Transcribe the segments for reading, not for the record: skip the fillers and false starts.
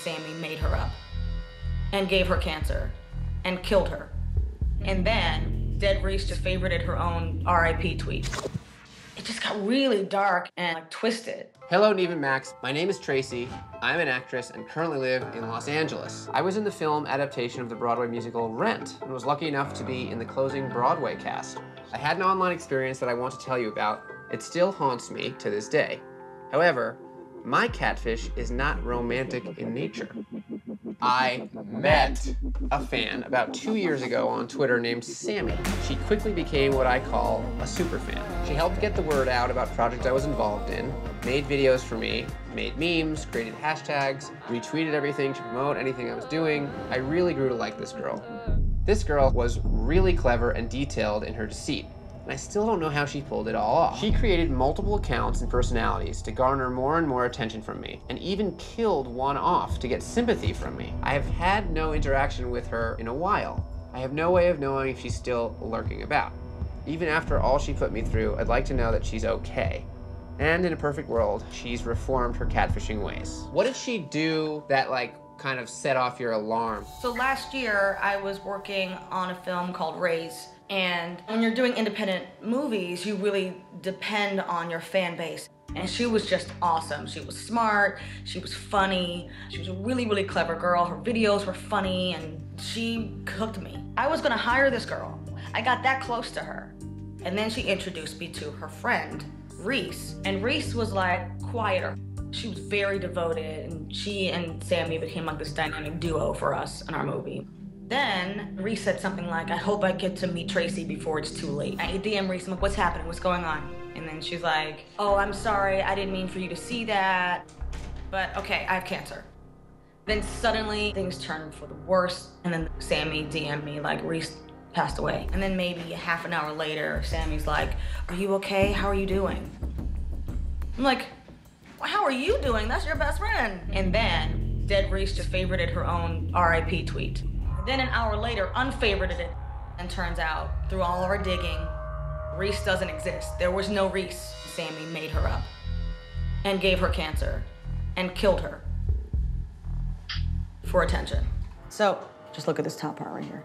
Sammie made her up and gave her cancer and killed her. And then dead Reese just favorited her own RIP tweet. It just got really dark and like twisted. Hello, Neve and Max. My name is Tracie. I'm an actress and currently live in Los Angeles. I was in the film adaptation of the Broadway musical Rent and was lucky enough to be in the closing Broadway cast. I had an online experience that I want to tell you about. It still haunts me to this day. However, my catfish is not romantic in nature. I met a fan about 2 years ago on Twitter named Sammie. She quickly became what I call a super fan. She helped get the word out about projects I was involved in, made videos for me, made memes, created hashtags, retweeted everything to promote anything I was doing. I really grew to like this girl. This girl was really clever and detailed in her deceit. And I still don't know how she pulled it all off. She created multiple accounts and personalities to garner more and more attention from me, and even killed one off to get sympathy from me. I have had no interaction with her in a while. I have no way of knowing if she's still lurking about. Even after all she put me through, I'd like to know that she's okay. And in a perfect world, she's reformed her catfishing ways. What did she do that kind of set off your alarm? So last year, I was working on a film called Raise. And when you're doing independent movies, you really depend on your fan base. And she was just awesome. She was smart, she was funny, she was a really, really clever girl. Her videos were funny and she cooked me. I was gonna hire this girl. I got that close to her. And then she introduced me to her friend, Reese. And Reese was like quieter. She was very devoted, and she and Sammie became like this dynamic duo for us in our movie. Then Reese said something like, I hope I get to meet Tracie before it's too late. I DM Reese, I'm like, what's happening? What's going on? And then she's like, oh, I'm sorry, I didn't mean for you to see that, but okay, I have cancer. Then suddenly things turned for the worse, and then Sammie DM'd me like, Reese passed away. And then maybe a half an hour later, Sammie's like, are you okay? How are you doing? I'm like, well, how are you doing? That's your best friend. And then dead Reese just favorited her own RIP tweet. Then an hour later, unfavorited it. And turns out, through all of our digging, Reese doesn't exist. There was no Reese. Sammie made her up and gave her cancer and killed her for attention. So, just look at this top part right here.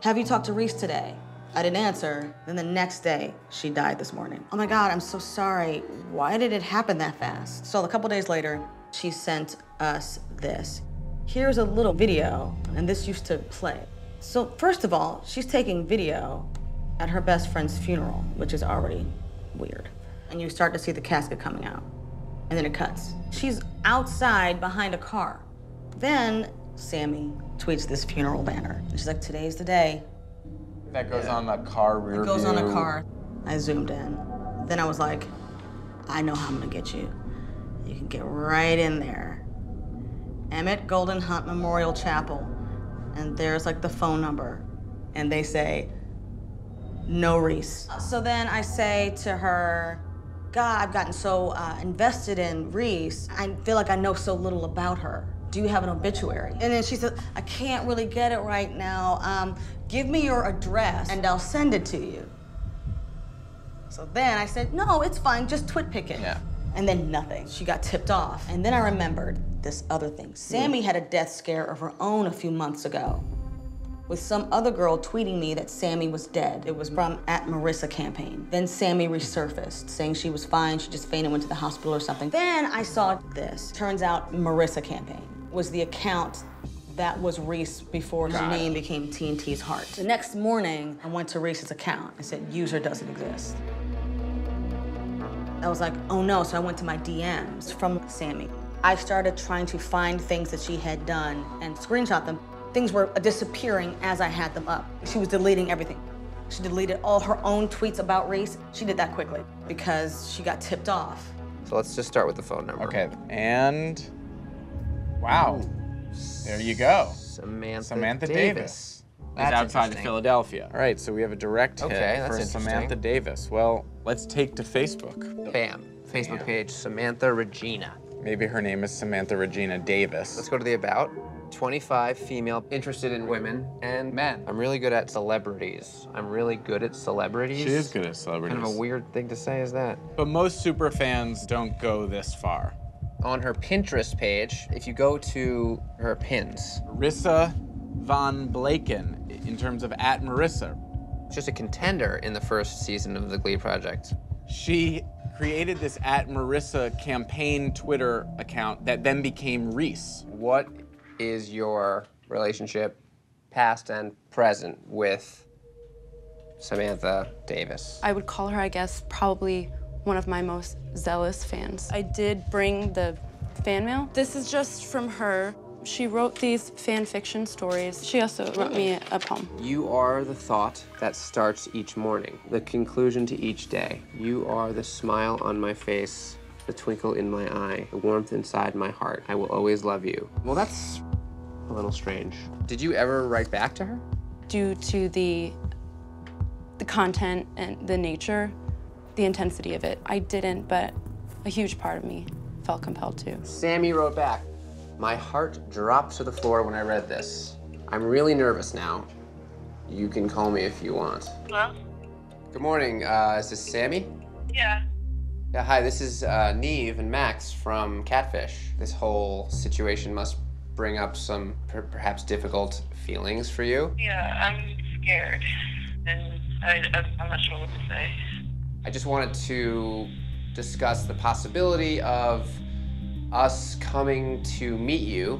Have you talked to Reese today? I didn't answer. Then the next day, she died this morning. Oh my God, I'm so sorry. Why did it happen that fast? So a couple days later, she sent us this. Here's a little video, and this used to play. So first of all, she's taking video at her best friend's funeral, which is already weird. And you start to see the casket coming out, and then it cuts. She's outside behind a car. Then Sammie tweets this funeral banner. And she's like, today's the day. That goes on the car rear view. It goes on a car. I zoomed in. Then I was like, I know how I'm gonna get you. You can get right in there. Emmett Golden Hunt Memorial Chapel, and there's like the phone number, and they say, no Reese. So then I say to her, God, I've gotten so invested in Reese, I feel like I know so little about her. Do you have an obituary? And then she said, I can't really get it right now. Give me your address and I'll send it to you. So then I said, no, it's fine, just twitpick it. Yeah. And then nothing. She got tipped off. And then I remembered this other thing. Sammie had a death scare of her own a few months ago with some other girl tweeting me that Sammie was dead. It was from @Marissa campaign. Then Sammie resurfaced, saying she was fine, she just fainted, went to the hospital or something. Then I saw this. Turns out Marissa campaign was the account that was Reese before her name became TNT's Heart. The next morning, I went to Reese's account and said, user doesn't exist. I was like, oh no, so I went to my DMs from Sammie. I started trying to find things that she had done and screenshot them. Things were disappearing as I had them up. She was deleting everything. She deleted all her own tweets about Reese. She did that quickly because she got tipped off. So let's just start with the phone number. Okay, and wow, there you go. Samantha Davis. Is outside of Philadelphia. All right, so we have a direct hit for Samantha Davis. Well, let's take to Facebook. Bam. Facebook page, Samantha Regina. Maybe her name is Samantha Regina Davis. Let's go to the about. 25 female, interested in women and men. I'm really good at celebrities. I'm really good at celebrities. She is good at celebrities. Kind of a weird thing to say, is that? But most super fans don't go this far. on her Pinterest page, if you go to her pins. Marissa Van Blaken, in terms of at Marissa. Just a contender in the first season of the Glee project. She created this at Marissa campaign Twitter account that then became Reese. What is your relationship, past and present, with Samantha Davis? I would call her, I guess, probably one of my most zealous fans. I did bring the fan mail. This is just from her. She wrote these fan fiction stories. She also wrote me a poem. You are the thought that starts each morning, the conclusion to each day. You are the smile on my face, the twinkle in my eye, the warmth inside my heart. I will always love you. Well, that's a little strange. Did you ever write back to her? Due to the content and the nature, the intensity of it, I didn't, but a huge part of me felt compelled to. Sammie wrote back, "My heart dropped to the floor when I read this. I'm really nervous now. You can call me if you want." Hello? Good morning, is this Sammie? Yeah. Yeah, hi, this is Neve and Max from Catfish. This whole situation must bring up some perhaps difficult feelings for you. Yeah, I'm scared. And I'm not sure what to say. I just wanted to discuss the possibility of us coming to meet you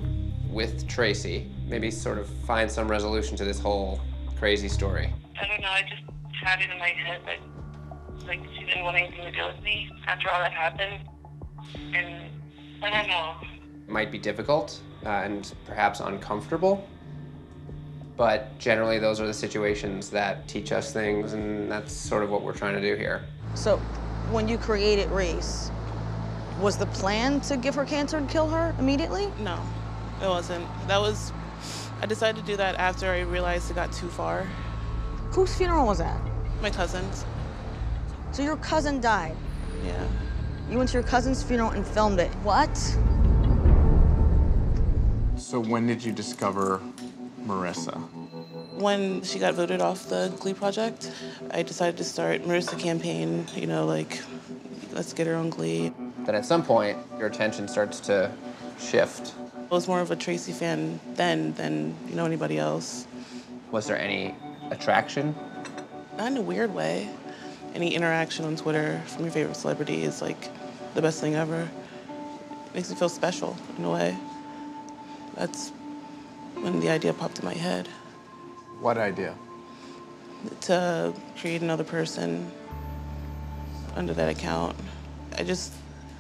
with Tracie. Maybe sort of find some resolution to this whole crazy story. I don't know, I just had it in my head that like she didn't want anything to do with me after all that happened. And I don't know. It might be difficult and perhaps uncomfortable, but generally those are the situations that teach us things, and that's sort of what we're trying to do here. So when you created Reese, was the plan to give her cancer and kill her immediately? No, it wasn't. I decided to do that after I realized it got too far. Whose funeral was that? My cousin's. So your cousin died? Yeah. You went to your cousin's funeral and filmed it. What? So when did you discover Marissa? When she got voted off the Glee project, I decided to start Marissa campaign, you know, like, let's get her on Glee. Then at some point, your attention starts to shift. I was more of a Tracie fan then than, you know, anybody else. Was there any attraction? Not in a weird way. Any interaction on Twitter from your favorite celebrity is like the best thing ever. It makes me feel special in a way. That's when the idea popped in my head. What idea? To create another person under that account. I just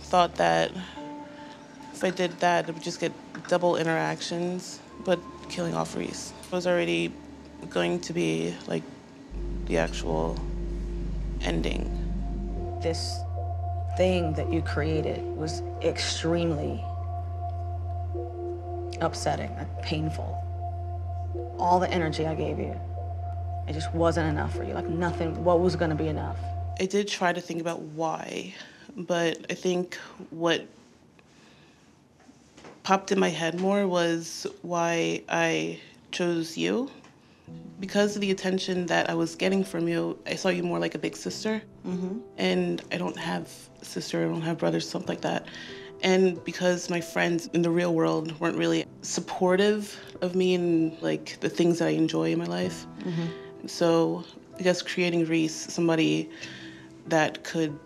thought that if I did that, it would just get double interactions, but killing off Reese. It was already going to be like the actual ending. This thing that you created was extremely upsetting and painful. All the energy I gave you, it just wasn't enough for you. Like nothing, what was gonna be enough? I did try to think about why, but I think what popped in my head more was why I chose you. Because of the attention that I was getting from you, I saw you more like a big sister. And I don't have a sister, I don't have brothers, something like that. And because my friends in the real world weren't really supportive of me and like the things that I enjoy in my life. So I guess creating Reese, somebody that could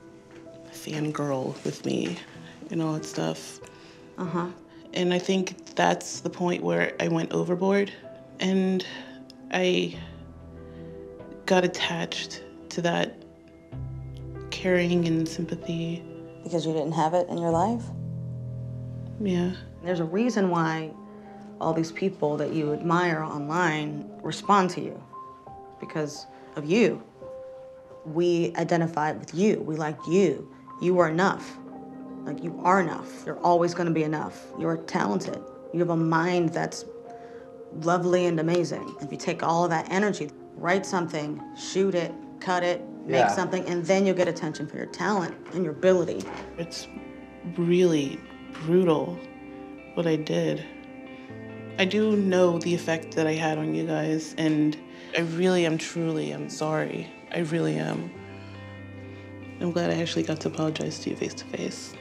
fangirl with me and all that stuff. And I think that's the point where I went overboard and I got attached to that caring and sympathy. Because you didn't have it in your life? Yeah. There's a reason why all these people that you admire online respond to you. Because of you. We identified with you. We liked you. You were enough. Like, you are enough. You're always gonna be enough. You're talented. You have a mind that's lovely and amazing. If you take all of that energy, write something, shoot it, cut it, make something, and then you'll get attention for your talent and your ability. It's really brutal what I did. I do know the effect that I had on you guys, and I really am I'm sorry. I really am. I'm glad I actually got to apologize to you face to face.